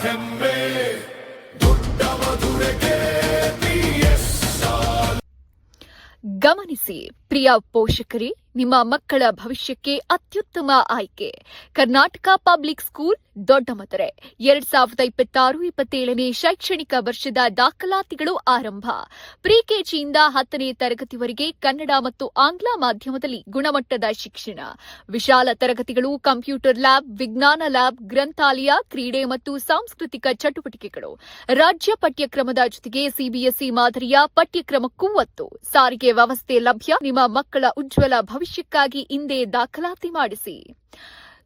ಹೆಮ್ಮೆ ದೊಡ್ಡ ಮಧುರೆಗೆ ಗಮನಿಸಿ ಪ್ರಿಯ ಪೋಷಕರೇ, ನಿಮ್ಮ ಮಕ್ಕಳ ಭವಿಷ್ಯಕ್ಕೆ ಅತ್ಯುತ್ತಮ ಆಯ್ಕೆ ಕರ್ನಾಟಕ ಪಬ್ಲಿಕ್ ಸ್ಕೂಲ್ ದೊಡ್ಡಮದುರೆ. 2026-27ನೇ ಶೈಕ್ಷಣಿಕ ವರ್ಷದ ದಾಖಲಾತಿಗಳು ಆರಂಭ. ಪ್ರಿ ಕೆಜಿಯಿಂದ 10ನೇ ತರಗತಿವರೆಗೆ ಕನ್ನಡ ಮತ್ತು ಆಂಗ್ಲ ಮಾಧ್ಯಮದಲ್ಲಿ ಗುಣಮಟ್ಟದ ಶಿಕ್ಷಣ, ವಿಶಾಲ ತರಗತಿಗಳು, ಕಂಪ್ಯೂಟರ್ ಲ್ಯಾಬ್, ವಿಜ್ಞಾನ ಲ್ಯಾಬ್, ಗ್ರಂಥಾಲಯ, ಕ್ರೀಡೆ ಮತ್ತು ಸಾಂಸ್ಕೃತಿಕ ಚಟುವಟಿಕೆಗಳು. ರಾಜ್ಯ ಪಠ್ಯಕ್ರಮದ ಜೊತೆಗೆ ಸಿಬಿಎಸ್ಇ ಮಾದರಿಯ ಪಠ್ಯಕ್ರಮಕ್ಕೂ ಒತ್ತು. ಸಾರಿಗೆ ವ್ಯವಸ್ಥೆ ಲಭ್ಯ. ನಿಮ್ಮ ಮಕ್ಕಳ ಉಜ್ವಲ ಭವಿಷ್ಯಕ್ಕಾಗಿ ಇಂದೇ ದಾಖಲಾತಿ ಮಾಡಿಸಿ.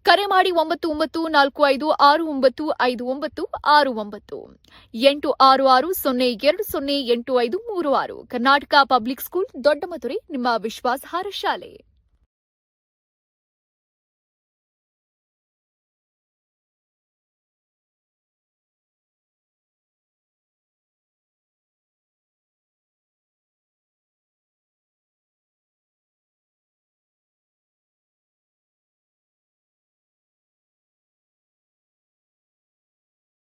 ಕರೆ ಮಾಡಿ 9946595969 866-0208536. ಕರ್ನಾಟಕ ಪಬ್ಲಿಕ್ ಸ್ಕೂಲ್ ದೊಡ್ಡಮದುರೆ, ನಿಮ್ಮ ವಿಶ್ವಾಸಾರ್ಹ ಶಾಲೆ.